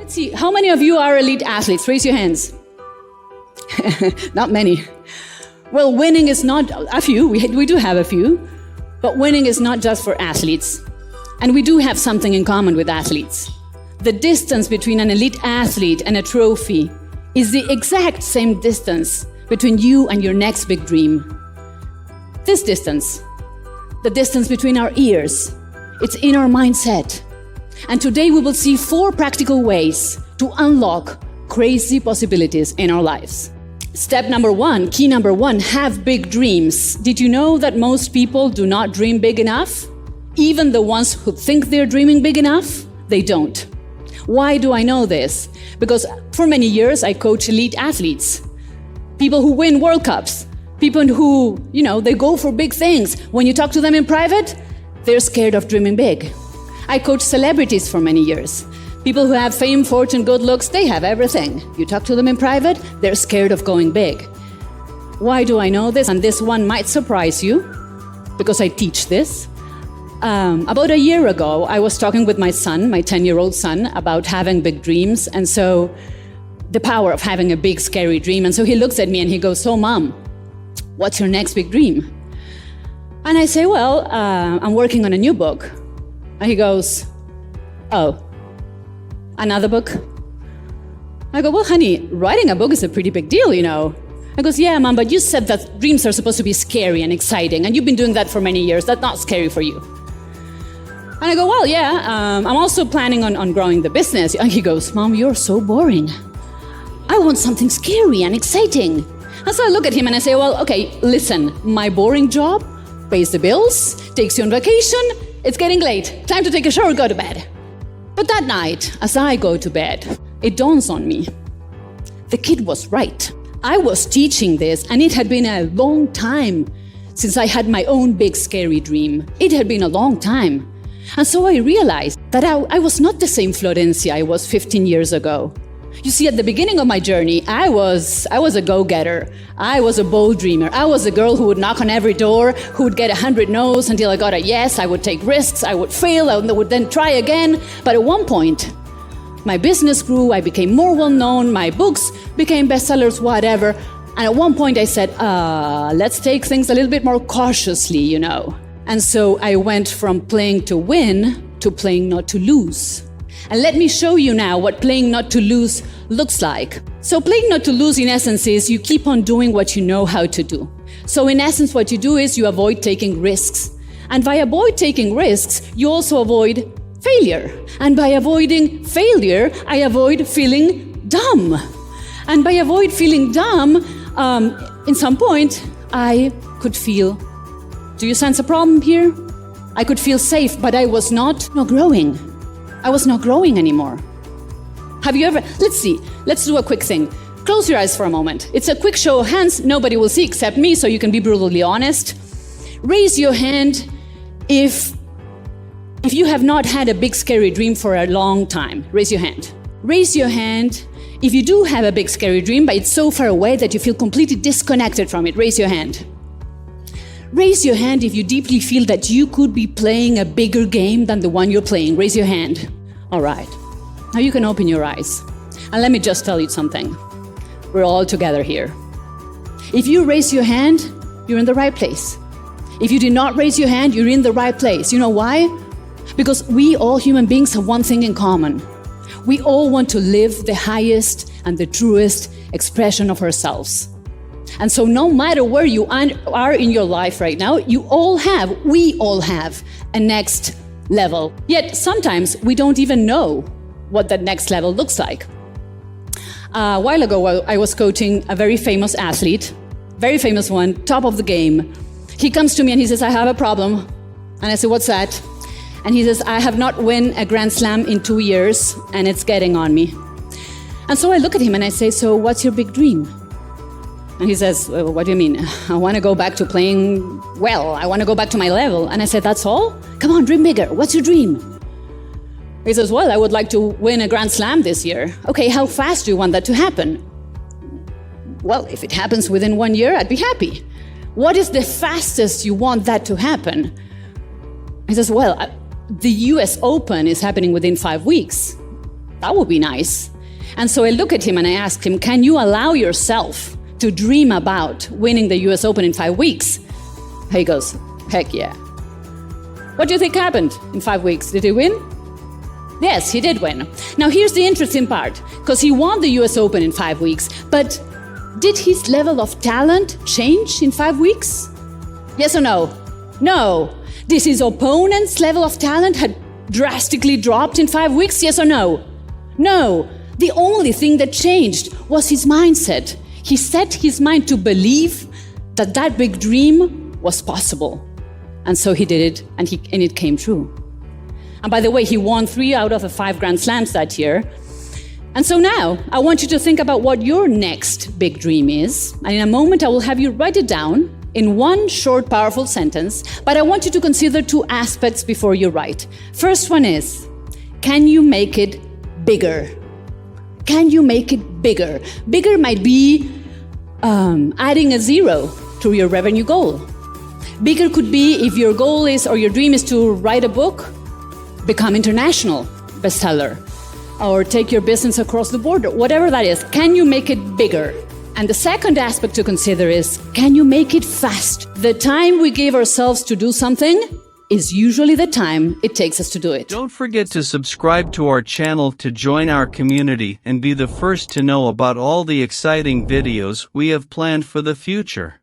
Let's see, how many of you are elite athletes? Raise your hands. Not many. Well, winning is not a few. We do have a few. But winning is not just for athletes. And we do have something in common with athletes. The distance between an elite athlete and a trophy is the exact same distance between you and your next big dream. This distance, the distance between our ears, it's in our mindset. And today we will see 4 practical ways to unlock crazy possibilities in our lives. Step number 1, key number 1, have big dreams. Did you know that most people do not dream big enough? Even the ones who think they're dreaming big enough, they don't. Why do I know this? Because for many years I coach elite athletes. People who win World Cups. People who, they go for big things. When you talk to them in private, they're scared of dreaming big. I coach celebrities for many years. People who have fame, fortune, good looks, they have everything. You talk to them in private, they're scared of going big. Why do I know this? And this one might surprise you, because I teach this. About a year ago, I was talking with my son, my 10-year-old son, about having big dreams, and so the power of having a big, scary dream. And so he looks at me and he goes, "So, Mom, what's your next big dream?" And I say, "Well, I'm working on a new book." And he goes, "Oh, another book?" I go, "Well, honey, writing a book is a pretty big deal, He goes, "Yeah, Mom, but you said that dreams are supposed to be scary and exciting, and you've been doing that for many years. That's not scary for you." And I go, "Well, yeah, I'm also planning on growing the business." And he goes, "Mom, you're so boring. I want something scary and exciting." And so I look at him and I say, "Well, okay, listen, my boring job pays the bills, takes you on vacation, it's getting late, time to take a shower, go to bed." But that night, as I go to bed, it dawns on me, the kid was right. I was teaching this, and it had been a long time since I had my own big scary dream. It had been a long time. And so I realized that I was not the same Florencia I was 15 years ago. You see, at the beginning of my journey, I was a go-getter. I was a bold dreamer. I was a girl who would knock on every door, who would get 100 no's until I got a yes. I would take risks. I would fail. I would then try again. But at one point, my business grew. I became more well-known. My books became bestsellers, whatever. And at one point I said, let's take things a little bit more cautiously, And so I went from playing to win to playing not to lose. And let me show you now what playing not to lose looks like. So playing not to lose, in essence, is you keep on doing what you know how to do. So in essence, what you do is you avoid taking risks. And by avoid taking risks, you also avoid failure. And by avoiding failure, I avoid feeling dumb. And by avoid feeling dumb, in some point, I could feel, do you sense a problem here? I could feel safe, but I was not growing. I was not growing anymore. Have you ever, let's do a quick thing. Close your eyes for a moment. It's a quick show of hands. Nobody will see except me, so you can be brutally honest. Raise your hand if you have not had a big scary dream for a long time. Raise your hand. Raise your hand if you do have a big scary dream, but it's so far away that you feel completely disconnected from it. Raise your hand. Raise your hand if you deeply feel that you could be playing a bigger game than the one you're playing. Raise your hand. All right. Now you can open your eyes. And let me just tell you something. We're all together here. If you raise your hand, you're in the right place. If you do not raise your hand, you're in the right place. You know why? Because we all human beings have one thing in common. We all want to live the highest and the truest expression of ourselves. And so no matter where you are in your life right now, we all have a next level. Yet sometimes we don't even know what that next level looks like. A while ago, I was coaching a very famous athlete, very famous one, top of the game. He comes to me and he says, "I have a problem." And I say, "What's that?" And he says, "I have not won a Grand Slam in 2 years and it's getting on me." And so I look at him and I say, "So what's your big dream?" And he says, "Well, what do you mean?" "I want to go back to playing well. I want to go back to my level." And I said, "That's all? Come on, dream bigger. What's your dream?" He says, "Well, I would like to win a Grand Slam this year." "Okay, how fast do you want that to happen?" "Well, if it happens within 1 year, I'd be happy." "What is the fastest you want that to happen?" He says, "Well, the US Open is happening within 5 weeks." That would be nice. And so I look at him and I ask him, can you allow yourself to dream about winning the US Open in 5 weeks? He goes, heck yeah. What do you think happened in 5 weeks? Did he win? Yes, he did win. Now here's the interesting part, because he won the US Open in 5 weeks, but did his level of talent change in 5 weeks? Yes or no? No. Did his opponent's level of talent had drastically dropped in 5 weeks? Yes or no? No. The only thing that changed was his mindset. He set his mind to believe that that big dream was possible. And so he did it, and it came true. And by the way, he won 3 out of the 5 Grand Slams that year. And so now, I want you to think about what your next big dream is. And in a moment, I will have you write it down in one short, powerful sentence. But I want you to consider 2 aspects before you write. First one is, can you make it bigger? Can you make it bigger? Bigger might be adding a 0 to your revenue goal. Bigger could be if your goal is, or your dream is to write a book, become international bestseller, or take your business across the border, whatever that is. Can you make it bigger? And the second aspect to consider is, can you make it fast? The time we give ourselves to do something is usually the time it takes us to do it. Don't forget to subscribe to our channel to join our community and be the first to know about all the exciting videos we have planned for the future.